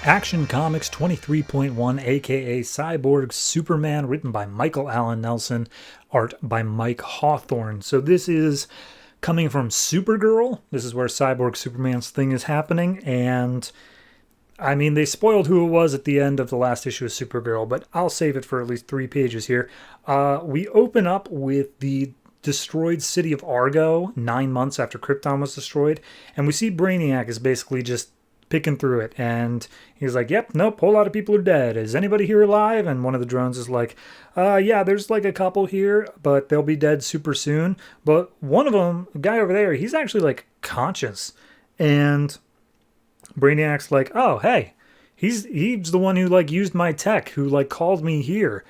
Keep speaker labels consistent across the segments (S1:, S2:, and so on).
S1: Action Comics 23.1, aka Cyborg Superman, written by Michael Allen Nelson, art by Mike Hawthorne. So this is coming from Supergirl. This is where Cyborg Superman's thing is happening, and I mean, they spoiled who it was at the end of the last issue of Supergirl, but I'll save it for at least 3 pages here. We open up with the destroyed city of Argo 9 months after Krypton was destroyed, and we see Brainiac is basically just picking through it, and he's like, yep, nope, whole lot of people are dead. Is anybody here alive? And one of the drones is like, yeah, there's like a couple here, but they'll be dead super soon. But one of them, the guy over there, he's actually like conscious. And Brainiac's like, oh, hey, he's the one who like used my tech, who like called me here.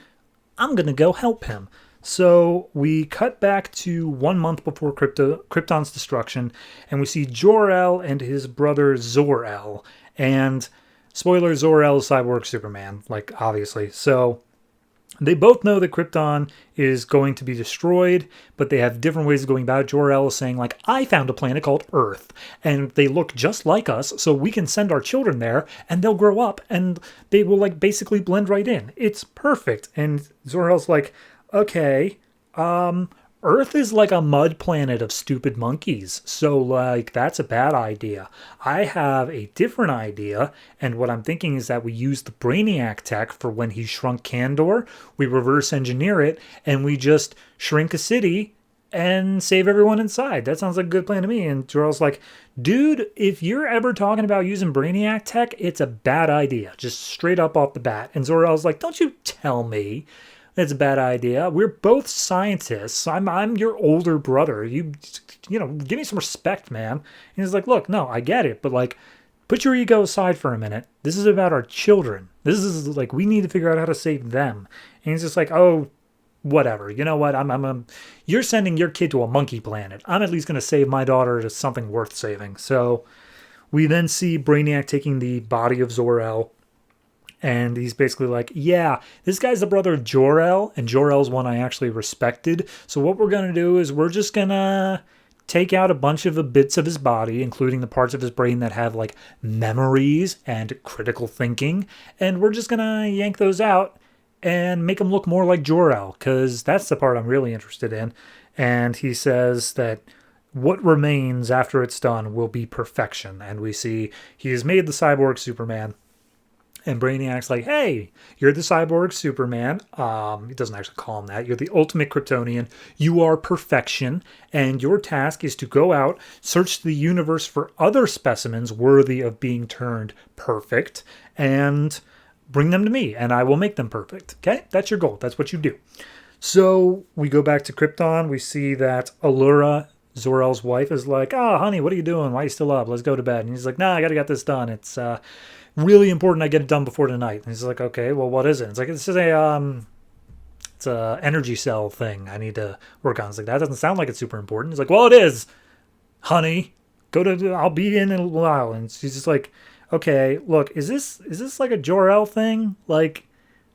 S1: I'm gonna go help him. So we cut back to 1 month before Krypton's destruction, and we see Jor-El and his brother Zor-El. And spoiler, Zor-El is Cyborg Superman, like obviously. So they both know that Krypton is going to be destroyed, but they have different ways of going about it. Jor-El is saying, like, I found a planet called Earth, and they look just like us, so we can send our children there, and they'll grow up, and they will, like, basically blend right in. It's perfect. And Zor-El's like, okay, Earth is like a mud planet of stupid monkeys, so like that's a bad idea. I have a different idea, and what I'm thinking is that we use the Brainiac tech for when he shrunk Kandor, we reverse engineer it, and we just shrink a city and save everyone inside. That sounds like a good plan to me. And Jor-El's like, dude, if you're ever talking about using Brainiac tech, it's a bad idea, just straight up off the bat. And Zor-El's like, don't you tell me it's a bad idea. We're both scientists. I'm your older brother. You know, give me some respect, man. And he's like, look, no, I get it, but like, put your ego aside for a minute. This is about our children. This is like, we need to figure out how to save them. And he's just like, oh, whatever. You know what? You're sending your kid to a monkey planet. I'm at least going to save my daughter to something worth saving. So we then see Brainiac taking the body of Zor-El. And he's basically like, yeah, this guy's the brother of Jor-El, and Jor-El's one I actually respected. So what we're going to do is we're just going to take out a bunch of the bits of his body, including the parts of his brain that have like memories and critical thinking. And we're just going to yank those out and make him look more like Jor-El, because that's the part I'm really interested in. And he says that what remains after it's done will be perfection. And we see he has made the Cyborg Superman. And Brainiac's like, hey, you're the Cyborg Superman. He doesn't actually call him that. You're the ultimate Kryptonian. You are perfection. And your task is to go out, search the universe for other specimens worthy of being turned perfect, and bring them to me, and I will make them perfect. Okay? That's your goal. That's what you do. So we go back to Krypton. We see that Allura, Zor-El's wife, is like, oh, honey, what are you doing? Why are you still up? Let's go to bed. And he's like, nah, I got to get this done. It's really important I get it done before tonight. And he's like, okay, well, what is it? It's like, this is it's a energy cell thing I need to work on. It's like, that doesn't sound like it's super important. He's like, well, it is, honey. I'll be in a while. And she's just like, okay, look, is this like a Jor-El thing? Like,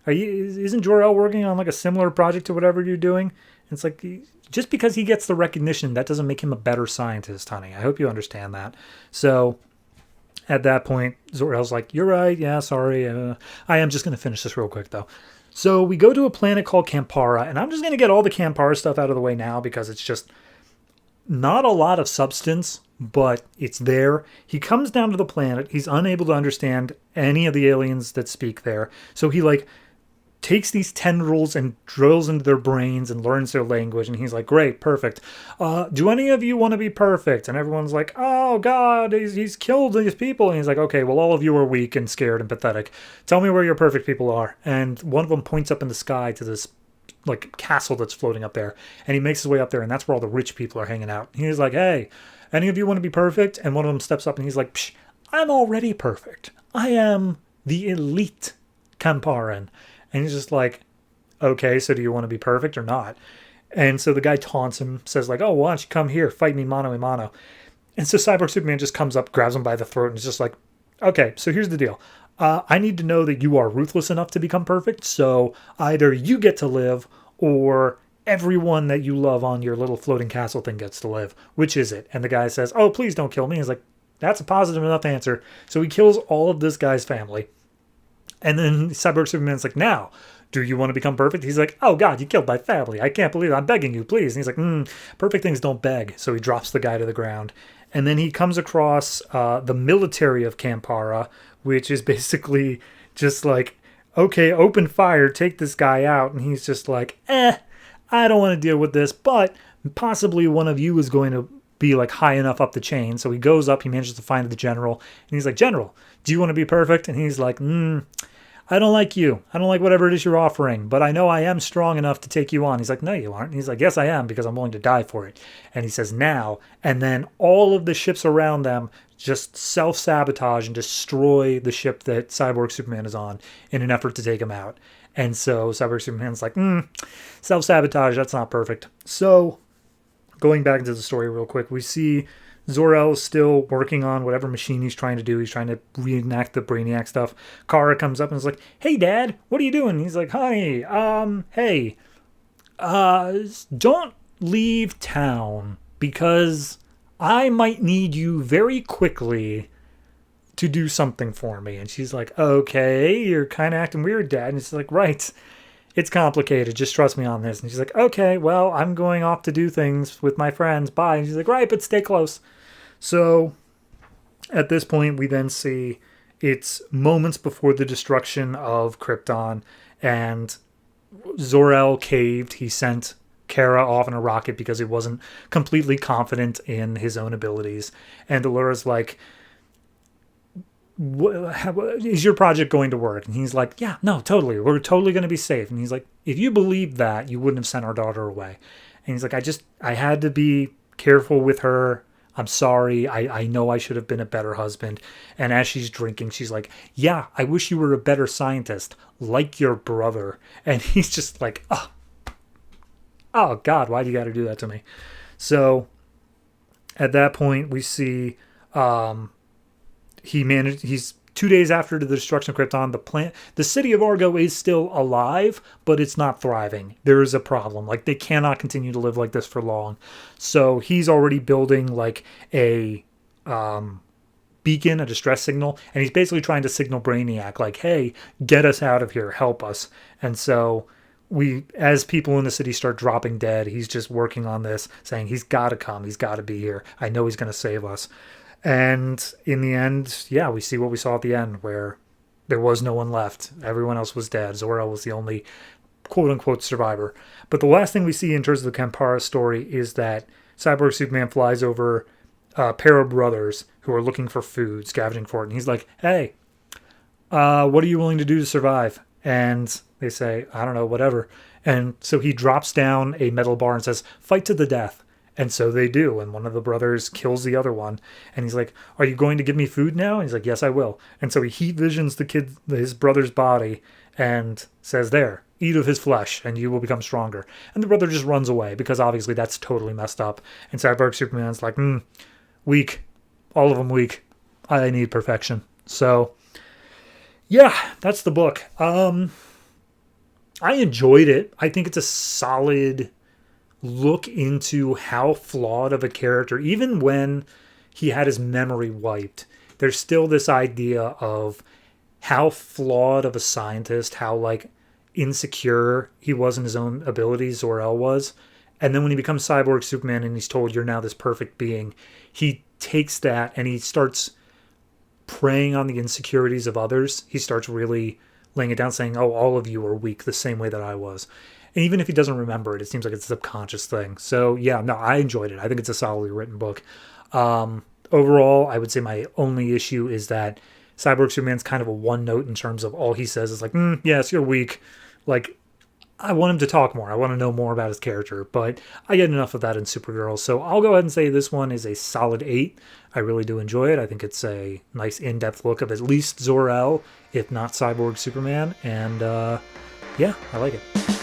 S1: isn't Jor-El working on like a similar project to whatever you're doing? And it's like, just because he gets the recognition, that doesn't make him a better scientist, honey. I hope you understand that. So at that point, Zor-El's like, you're right. Yeah, sorry. I am just going to finish this real quick, though. So we go to a planet called Campara, and I'm just going to get all the Campara stuff out of the way now because it's just not a lot of substance, but it's there. He comes down to the planet. He's unable to understand any of the aliens that speak there. So he, like, takes these tendrils and drills into their brains and learns their language. And he's like, great, perfect. Do any of you want to be perfect? And everyone's like, oh, God, he's killed these people. And he's like, okay, well, all of you are weak and scared and pathetic. Tell me where your perfect people are. And one of them points up in the sky to this like castle that's floating up there. And he makes his way up there, and that's where all the rich people are hanging out. And he's like, hey, any of you want to be perfect? And one of them steps up and he's like, psh, I'm already perfect. I am the elite Camparan. And he's just like, okay, so do you want to be perfect or not? And so the guy taunts him, says like, oh, why don't you come here, fight me mano a mano. And so Cyborg Superman just comes up, grabs him by the throat, and is just like, okay, so here's the deal. I need to know that you are ruthless enough to become perfect, so either you get to live or everyone that you love on your little floating castle thing gets to live. Which is it? And the guy says, oh, please don't kill me. He's like, That's a positive enough answer. So he kills all of this guy's family. And then Cyborg Superman's like, now, do you want to become perfect? He's like, oh God, you killed my family. I can't believe it. I'm begging you, please. And he's like, perfect things don't beg. So he drops the guy to the ground. And then he comes across the military of Kampara, which is basically just like, okay, open fire, take this guy out. And he's just like, I don't want to deal with this, but possibly one of you is going to be like high enough up the chain. So he goes up, he manages to find the general, and he's like, General, do you want to be perfect? And he's like, I don't like you. I don't like whatever it is you're offering, but I know I am strong enough to take you on. He's like, no, you aren't. And he's like, yes, I am, because I'm willing to die for it. And he says, now. And then all of the ships around them just self-sabotage and destroy the ship that Cyborg Superman is on in an effort to take him out. And so Cyborg Superman's like, self-sabotage, that's not perfect. So going back into the story real quick, we see Zor-El is still working on whatever machine he's trying to do. He's trying to reenact the Brainiac stuff. Kara comes up and is like, hey, Dad, what are you doing? He's like, honey, hey, don't leave town because I might need you very quickly to do something for me. And she's like, okay, you're kind of acting weird, Dad. And he's like, right, it's complicated. Just trust me on this. And she's like, okay, well, I'm going off to do things with my friends. Bye. And she's like, right, but stay close. So at this point, we then see it's moments before the destruction of Krypton, and Zor-El caved. He sent Kara off in a rocket because he wasn't completely confident in his own abilities. And Allura's like, is your project going to work? And he's like, yeah, no, totally. We're totally going to be safe. And he's like, if you believed that, you wouldn't have sent our daughter away. And he's like, I had to be careful with her. I'm sorry. I know I should have been a better husband. And as she's drinking, she's like, yeah, I wish you were a better scientist, like your brother. And he's just like, oh God, why do you got to do that to me? So at that point, we see he's 2 days after the destruction of Krypton, the city of Argo is still alive, but it's not thriving. There is a problem. Like, they cannot continue to live like this for long. So he's already building like a beacon, a distress signal, and he's basically trying to signal Brainiac, like, hey, get us out of here, help us. And so as people in the city start dropping dead, he's just working on this, saying he's got to come, he's got to be here. I know he's going to save us. And in the end, yeah, we see what we saw at the end, where there was no one left. Everyone else was dead. Zor-El was the only quote-unquote survivor. But the last thing we see in terms of the Kampara story is that Cyborg Superman flies over a pair of brothers who are looking for food, scavenging for it. And he's like, hey, what are you willing to do to survive? And they say, I don't know, whatever. And so he drops down a metal bar and says, fight to the death. And so they do, and one of the brothers kills the other one. And he's like, are you going to give me food now? And he's like, yes, I will. And so he heat visions his brother's body and says, there, eat of his flesh, and you will become stronger. And the brother just runs away, because obviously that's totally messed up. And Cyborg Superman's like, weak. All of them weak. I need perfection. So, yeah, that's the book. I enjoyed it. I think it's a solid look into how flawed of a character, even when he had his memory wiped, there's still this idea of how flawed of a scientist, how like insecure he was in his own abilities, Zor-El was. And then when he becomes Cyborg Superman and he's told you're now this perfect being, he takes that and he starts preying on the insecurities of others. He starts really laying it down, saying, oh, all of you are weak the same way that I was. And even if he doesn't remember it, it seems like it's a subconscious thing. So, yeah, no, I enjoyed it. I think it's a solidly written book. Overall, I would say my only issue is that Cyborg Superman's kind of a one note in terms of all he says is like, yes, you're weak. Like, I want him to talk more. I want to know more about his character. But I get enough of that in Supergirl. So I'll go ahead and say this one is a solid 8. I really do enjoy it. I think it's a nice in-depth look of at least Zor-El, if not Cyborg Superman. And, yeah, I like it.